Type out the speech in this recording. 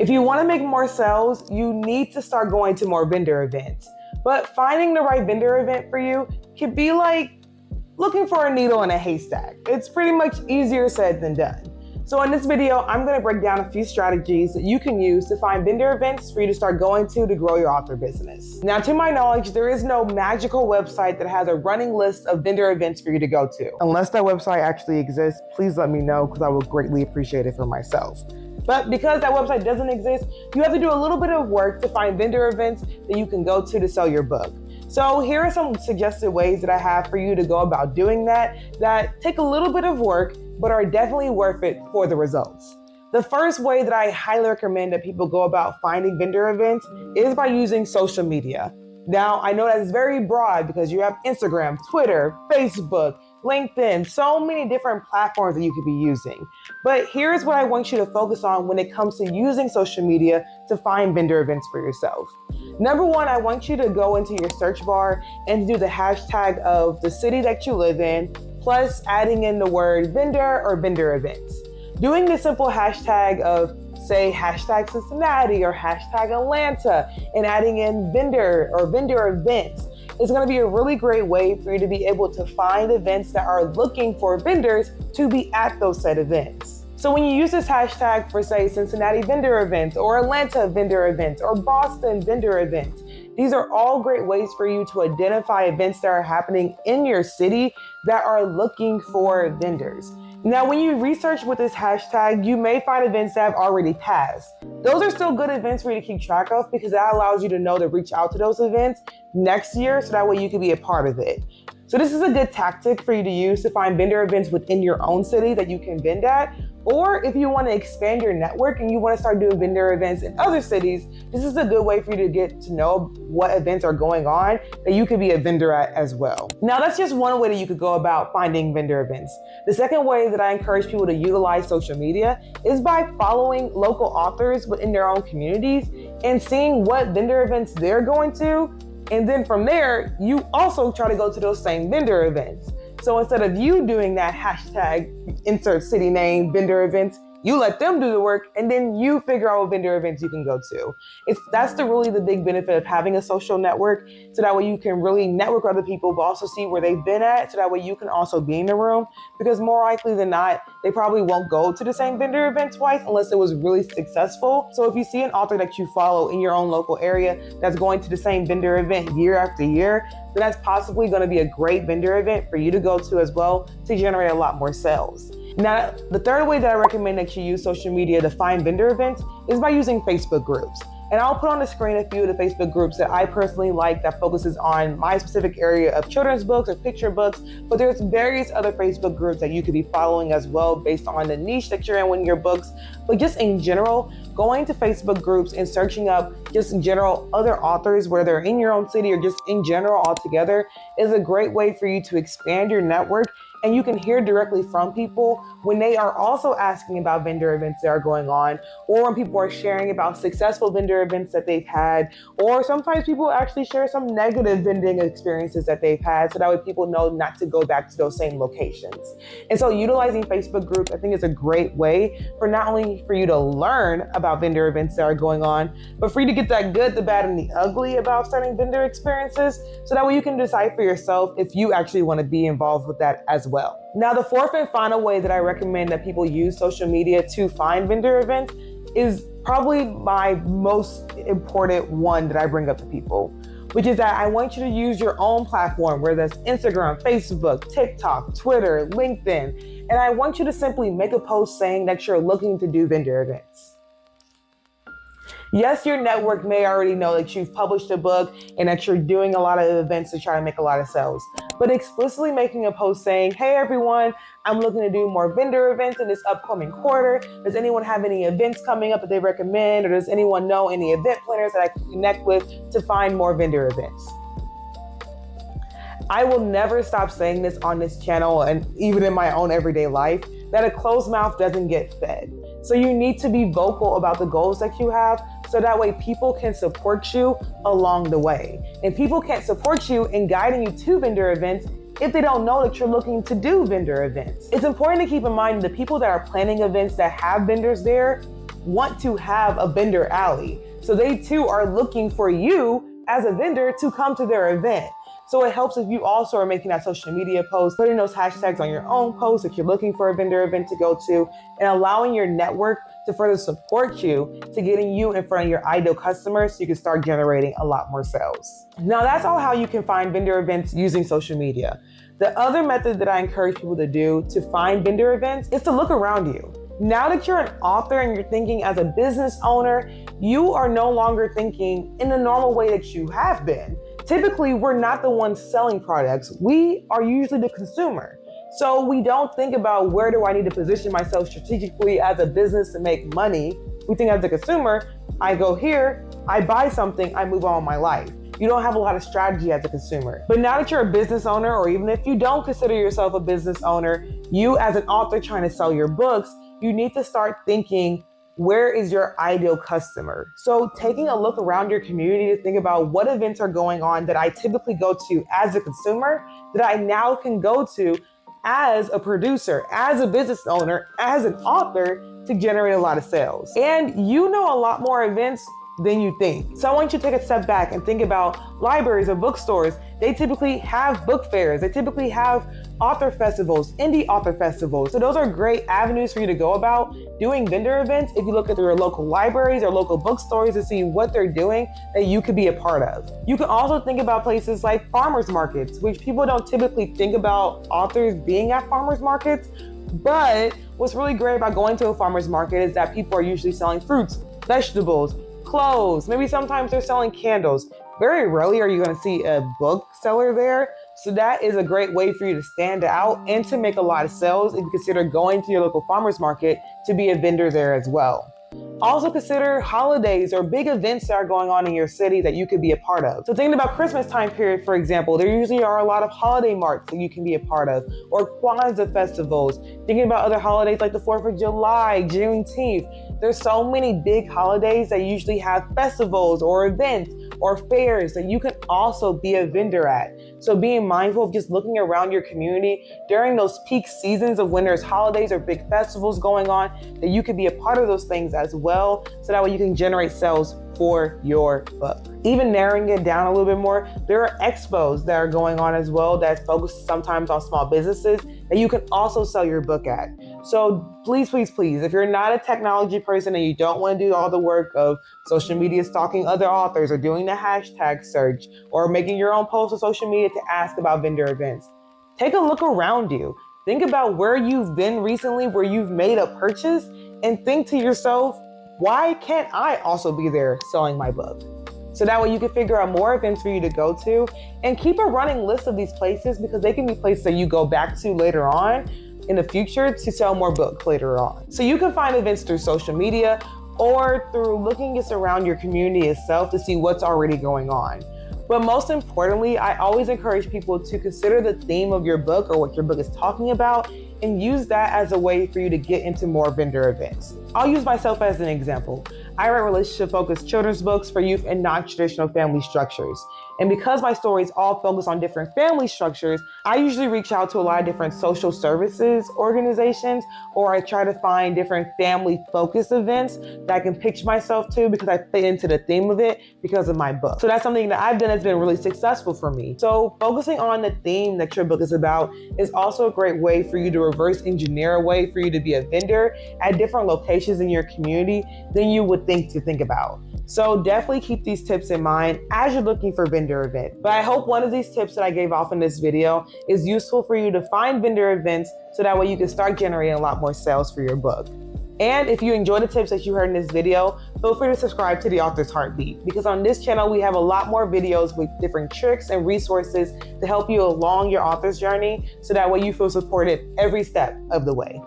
If you want to make more sales, you need to start going to more vendor events. But finding the right vendor event for you can be like looking for a needle in a haystack. It's pretty much easier said than done. So in this video, I'm going to break down a few strategies that you can use to find vendor events for you to start going to grow your author business. Now, to my knowledge, there is no magical website that has a running list of vendor events for you to go to. Unless that website actually exists, please let me know because I would greatly appreciate it for myself. But because that website doesn't exist, you have to do a little bit of work to find vendor events that you can go to sell your book. So here are some suggested ways that I have for you to go about doing that take a little bit of work, but are definitely worth it for the results. The first way that I highly recommend that people go about finding vendor events is by using social media. Now, I know that's very broad because you have Instagram, Twitter, Facebook, LinkedIn, so many different platforms that you could be using. But here's what I want you to focus on when it comes to using social media to find vendor events for yourself. Number one, I want you to go into your search bar and do the hashtag of the city that you live in, plus adding in the word vendor or vendor events. Doing the simple hashtag of, say, hashtag Cincinnati or hashtag Atlanta, and adding in vendor or vendor events is going to be a really great way for you to be able to find events that are looking for vendors to be at those said events. So when you use this hashtag for, say, Cincinnati vendor events or Atlanta vendor events or Boston vendor events, these are all great ways for you to identify events that are happening in your city that are looking for vendors. Now, when you research with this hashtag, you may find events that have already passed. Those are still good events for you to keep track of because that allows you to know to reach out to those events next year so that way you can be a part of it. So this is a good tactic for you to use to find vendor events within your own city that you can vend at. Or if you want to expand your network and you want to start doing vendor events in other cities, this is a good way for you to get to know what events are going on that you could be a vendor at as well. Now, that's just one way that you could go about finding vendor events. The second way that I encourage people to utilize social media is by following local authors within their own communities and seeing what vendor events they're going to. And then from there, you also try to go to those same vendor events. So instead of you doing that hashtag insert city name vendor events, you let them do the work and then you figure out what vendor events you can go to. That's really the big benefit of having a social network, so that way you can really network with other people but also see where they've been at, so that way you can also be in the room, because more likely than not, they probably won't go to the same vendor event twice unless it was really successful. So if you see an author that you follow in your own local area that's going to the same vendor event year after year, then that's possibly going to be a great vendor event for you to go to as well to generate a lot more sales. Now, the third way that I recommend that you use social media to find vendor events is by using Facebook groups. And I'll put on the screen a few of the Facebook groups that I personally like that focuses on my specific area of children's books or picture books, but there's various other Facebook groups that you could be following as well based on the niche that you're in with your books. But just in general, going to Facebook groups and searching up just in general other authors, whether they're in your own city or just in general altogether, is a great way for you to expand your network. And you can hear directly from people when they are also asking about vendor events that are going on, or when people are sharing about successful vendor events that they've had, or sometimes people actually share some negative vending experiences that they've had, so that way people know not to go back to those same locations. And so utilizing Facebook groups, I think, is a great way for not only for you to learn about vendor events that are going on, but for you to get that good, the bad, and the ugly about starting vendor experiences, so that way you can decide for yourself if you actually want to be involved with that as well. Now, the fourth and final way that I recommend that people use social media to find vendor events is probably my most important one that I bring up to people, which is that I want you to use your own platform, whether that's Instagram, Facebook, TikTok, Twitter, LinkedIn, and I want you to simply make a post saying that you're looking to do vendor events. Yes, your network may already know that you've published a book and that you're doing a lot of events to try to make a lot of sales, but explicitly making a post saying, hey everyone, I'm looking to do more vendor events in this upcoming quarter. Does anyone have any events coming up that they recommend? Or does anyone know any event planners that I can connect with to find more vendor events? I will never stop saying this on this channel and even in my own everyday life, that a closed mouth doesn't get fed. So you need to be vocal about the goals that you have, so that way people can support you along the way. And people can't support you in guiding you to vendor events if they don't know that you're looking to do vendor events. It's important to keep in mind the people that are planning events that have vendors there want to have a vendor alley. So they too are looking for you as a vendor to come to their event. So it helps if you also are making that social media post, putting those hashtags on your own post if you're looking for a vendor event to go to, and allowing your network to further support you to getting you in front of your ideal customers so you can start generating a lot more sales. Now that's all how you can find vendor events using social media. The other method that I encourage people to do to find vendor events is to look around you. Now that you're an author and you're thinking as a business owner, you are no longer thinking in the normal way that you have been. Typically, we're not the ones selling products. We are usually the consumer. So we don't think about where do I need to position myself strategically as a business to make money. We think as a consumer, I go here, I buy something, I move on with my life. You don't have a lot of strategy as a consumer. But now that you're a business owner, or even if you don't consider yourself a business owner, you as an author trying to sell your books, you need to start thinking, where is your ideal customer? So taking a look around your community to think about what events are going on that I typically go to as a consumer that I now can go to as a producer, as a business owner, as an author to generate a lot of sales. And you know a lot more events than you think. So I want you to take a step back and think about libraries or bookstores. They typically have book fairs. They typically have author festivals, indie author festivals. So those are great avenues for you to go about doing vendor events if you look at your local libraries or local bookstores to see what they're doing that you could be a part of. You can also think about places like farmers markets, which people don't typically think about authors being at farmers markets. But what's really great about going to a farmers market is that people are usually selling fruits, vegetables, clothes, maybe sometimes they're selling candles. Very rarely are you going to see a bookseller there. So that is a great way for you to stand out and to make a lot of sales if you consider going to your local farmers market to be a vendor there as well. Also consider holidays or big events that are going on in your city that you could be a part of. So thinking about Christmas time period, for example, there usually are a lot of holiday marts that you can be a part of, or Kwanzaa festivals. Thinking about other holidays like the 4th of July, Juneteenth. There's so many big holidays that usually have festivals or events or fairs that you can also be a vendor at. So being mindful of just looking around your community during those peak seasons of when there's holidays or big festivals going on, that you could be a part of those things as well, so that way you can generate sales for your book. Even narrowing it down a little bit more, there are expos that are going on as well that focus sometimes on small businesses that you can also sell your book at. So please, please, please, if you're not a technology person and you don't want to do all the work of social media stalking other authors or doing the hashtag search or making your own post on social media to ask about vendor events, take a look around you. Think about where you've been recently, where you've made a purchase, and think to yourself, why can't I also be there selling my book? So that way you can figure out more events for you to go to and keep a running list of these places, because they can be places that you go back to later on in the future to sell more books later on. So you can find events through social media or through looking just around your community itself to see what's already going on. But most importantly, I always encourage people to consider the theme of your book or what your book is talking about and use that as a way for you to get into more vendor events. I'll use myself as an example. I write relationship-focused children's books for youth in non-traditional family structures. And because my stories all focus on different family structures, I usually reach out to a lot of different social services organizations, or I try to find different family-focused events that I can pitch myself to because I fit into the theme of it because of my book. So that's something that I've done that's been really successful for me. So focusing on the theme that your book is about is also a great way for you to reverse engineer a way for you to be a vendor at different locations in your community than you would think about. So definitely keep these tips in mind as you're looking for vendor events. But I hope one of these tips that I gave off in this video is useful for you to find vendor events so that way you can start generating a lot more sales for your book. And if you enjoy the tips that you heard in this video, feel free to subscribe to The Author's Heartbeat, because on this channel, we have a lot more videos with different tricks and resources to help you along your author's journey so that way you feel supported every step of the way.